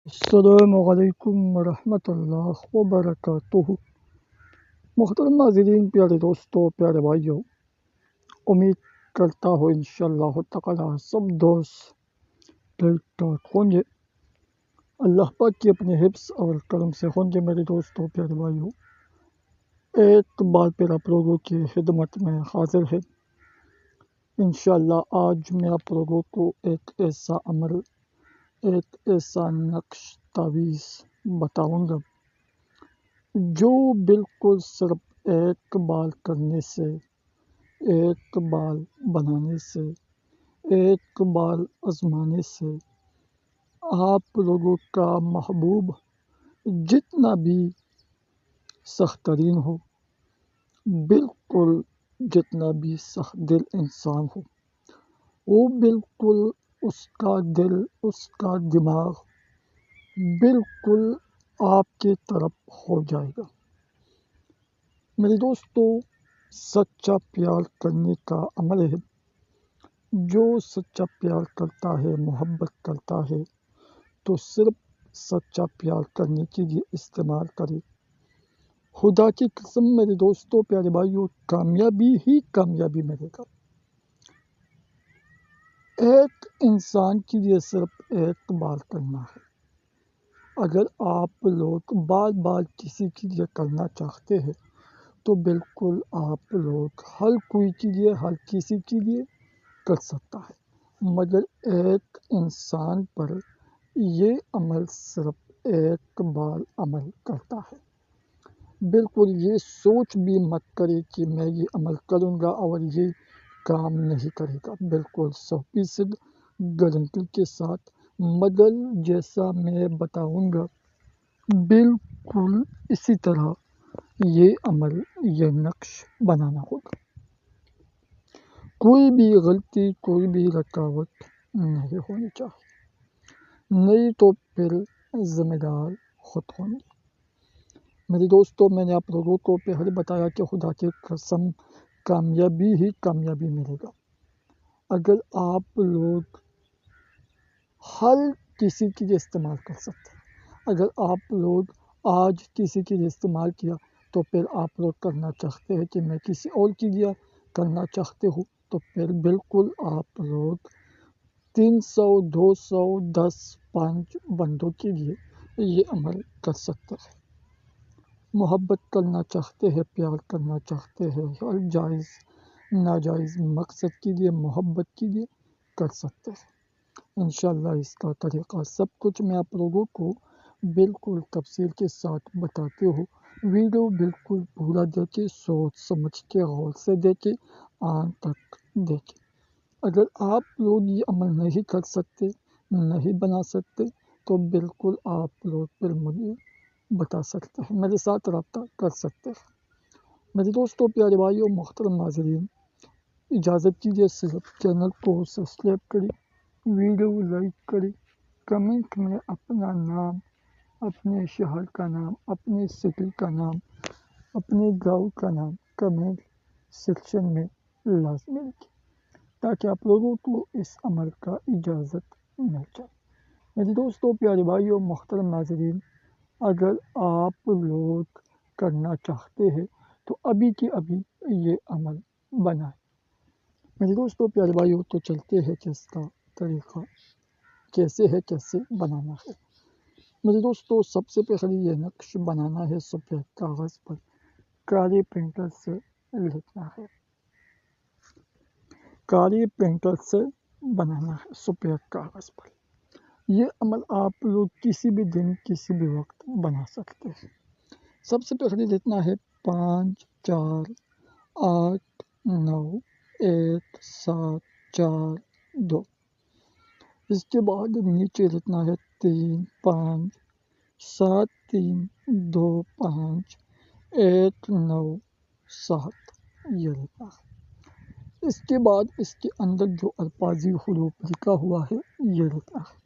السلام علیکم ورحمۃ اللہ وبرکاتہ۔ محترم ناظرین، پیارے دوستوں، پیارے بھائیوں، امید کرتا ہوں انشاءاللہ تعالی سب دوست ٹھیک ٹھاک ہوں گے۔ اللہ پاک کی اپنے حفظ اور کرم سے ہوں گے۔ میرے دوستوں، پیارے بھائیوں، ایک بار پھر آپ لوگوں کی خدمت میں حاضر ہے۔ انشاءاللہ آج میں آپ لوگوں کو ایک ایسا عمل، ایک ایسا نقش تعویذ بتاؤں گا جو بالکل صرف ایک بال کرنے سے، ایک بال بنانے سے، ایک بال آزمانے سے آپ لوگوں کا محبوب جتنا بھی سخت ترین ہو، بالکل جتنا بھی سخت دل انسان ہو، وہ بالکل اس کا دل، اس کا دماغ بالکل آپ کی طرف ہو جائے گا۔ میرے دوستو، سچا پیار کرنے کا عمل ہے۔ جو سچا پیار کرتا ہے، محبت کرتا ہے، تو صرف سچا پیار کرنے کے لیے استعمال کرے۔ خدا کی قسم میرے دوستو، پیارے بھائیوں، کامیابی ہی کامیابی ملے گا۔ ایک انسان کے لیے صرف ایک بار کرنا ہے۔ اگر آپ لوگ بار بار کسی کے لیے کرنا چاہتے ہیں تو بالکل آپ لوگ ہر کوئی کے لیے، ہر کسی کے لیے کر سکتا ہے، مگر ایک انسان پر یہ عمل صرف ایک بار عمل کرتا ہے۔ بالکل یہ سوچ بھی مت کرے کہ میں یہ عمل کروں گا اور یہ کام نہیں کرے گا، بالکل 100% گارنٹی کے ساتھ۔ مگر جیسا میں بتاؤں گا بالکل اسی طرح یہ عمل، یہ نقش بنانا ہوگا۔ کوئی بھی غلطی، کوئی بھی رکاوٹ نہیں ہونی چاہیے، نہیں تو پھر ذمہ دار خود ہوں گے۔ میرے دوستوں، میں نے آپ لوگوں کو پہلے بتایا کہ خدا کی قسم کامیابی ہی کامیابی ملے گا۔ اگر آپ لوگ ہر کسی کے لیے استعمال کر سکتے ہیں، اگر آپ لوگ آج کسی کے لیے استعمال کیا تو پھر آپ لوگ کرنا چاہتے ہیں کہ میں کسی اور کے لیے کرنا چاہتے ہوں، تو پھر بالکل آپ لوگ 300، 200، 10، 5 بندوں کے لیے یہ عمل کر سکتے ہیں۔ محبت کرنا چاہتے ہیں، پیار کرنا چاہتے ہیں، ہر جائز ناجائز مقصد کے لیے، محبت کے لیے کر سکتے ہیں۔ انشاءاللہ اس کا طریقہ سب کچھ میں آپ لوگوں کو بالکل تفصیل کے ساتھ بتاتے ہوں۔ ویڈیو بالکل پورا دیکھیں، سوچ سمجھ کے غور سے دیکھیں، آن تک دیکھیں۔ اگر آپ لوگ یہ عمل نہیں کر سکتے، نہیں بنا سکتے، تو بالکل آپ لوگ پھر مجھے بتا سکتے ہیں، میرے ساتھ رابطہ کر سکتے ہیں۔ میرے دوستوں، پیارے بھائیوں، محترم ناظرین، اجازت دیجیے صرف چینل کو سبسکرائب کریں، ویڈیو لائک کریں، کمنٹ میں اپنا نام، اپنے شہر کا نام، اپنے سٹی کا نام، اپنے گاؤں کا نام کمنٹ سیکشن میں لازمی لکھیں تاکہ آپ لوگوں کو اس عمل کا اجازت مل جائے۔ میرے دوستوں، پیارے بھائیوں، محترم ناظرین، اگر آپ لوگ کرنا چاہتے ہیں تو ابھی کے ابھی یہ عمل بنائیں۔ میرے دوستوں، پیارے بھائیوں، تو چلتے ہیں کہ اس کا طریقہ کیسے ہے، کیسے بنانا ہے۔ میرے دوستوں، سب سے پہلے یہ نقش بنانا ہے سفید کاغذ پر، کالے پینٹل سے لکھنا ہے، کالے پینٹل سے بنانا ہے سفید کاغذ پر۔ یہ عمل آپ لوگ کسی بھی دن، کسی بھی وقت بنا سکتے ہیں۔ سب سے پہلے لکھنا ہے 5، 4، 8، 9، 1، 7، 4، 2۔ اس کے بعد نیچے لکھنا ہے 3، 5، 7، 3، 2، 5، 1، 9، 7، یہ لکھنا ہے۔ اس کے بعد اس کے اندر جو الفاظی حروف لکھا ہوا ہے یہ لکھنا ہے۔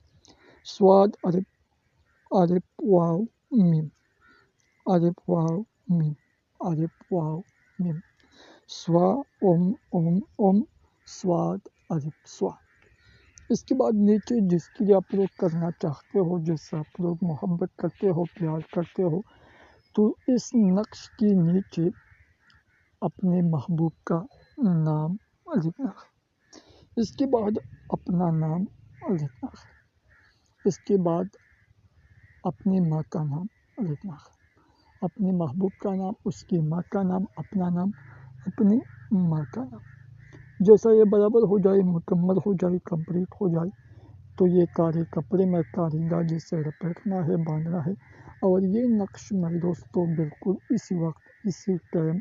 سواد الف، الف واو میم، الف واو میم، الف واو میم، سوا اوم اوم اوم، سواد الف سوا۔ اس کے بعد نیچے جس کے لیے آپ لوگ کرنا چاہتے ہو، جس سے آپ لوگ محبت کرتے ہو، پیار کرتے ہو، تو اس نقش کے نیچے اپنے محبوب کا نام لکھنا ہے۔ اس کے بعد اپنا نام لکھنا ہے۔ اس کے بعد اپنی ماں کا نام لکھنا ہے۔ اپنے محبوب کا نام، اس کی ماں کا نام، اپنا نام، اپنی ماں کا نام۔ جیسا یہ برابر ہو جائے، مکمل ہو جائے، کمپلیٹ ہو جائے، تو یہ کارے کپڑے میں کاریگا جسے لپیٹنا ہے، باندھنا ہے۔ اور یہ نقش میرے دوستوں بالکل اسی وقت اسی ٹائم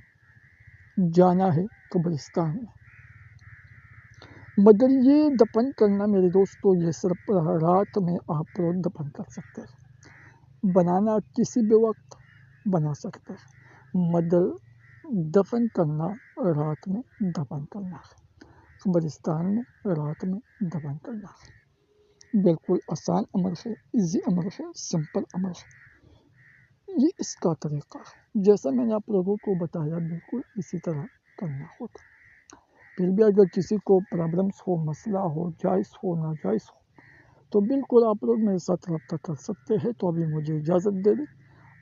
جانا ہے قبرستان میں، مگر یہ دفن کرنا میرے دوستوں یہ صرف رات میں آپ لوگ دفن کر سکتے ہیں۔ بنانا کسی بھی وقت بنا سکتے ہیں، مگر دفن کرنا رات میں دفن کرنا ہے، قبرستان میں رات میں دفن کرنا ہے۔ بالکل آسان عمل ہے، ایزی عمل ہے، سمپل عمل ہے۔ یہ اس کا طریقہ ہے، جیسا میں نے آپ لوگوں کو بتایا بالکل اسی طرح کرنا ہوتا۔ پھر بھی اگر کسی کو پرابلمس ہو، مسئلہ ہو، جائز ہو، ناجائز ہو، تو بالکل آپ لوگ میرے ساتھ رابطہ کر سکتے ہیں۔ تو ابھی مجھے اجازت دے دیں،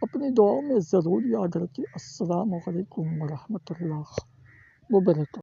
اپنی دعاؤں میں ضرور یاد رکھیں۔ السلام علیکم ورحمۃ اللہ وبرکاتہ۔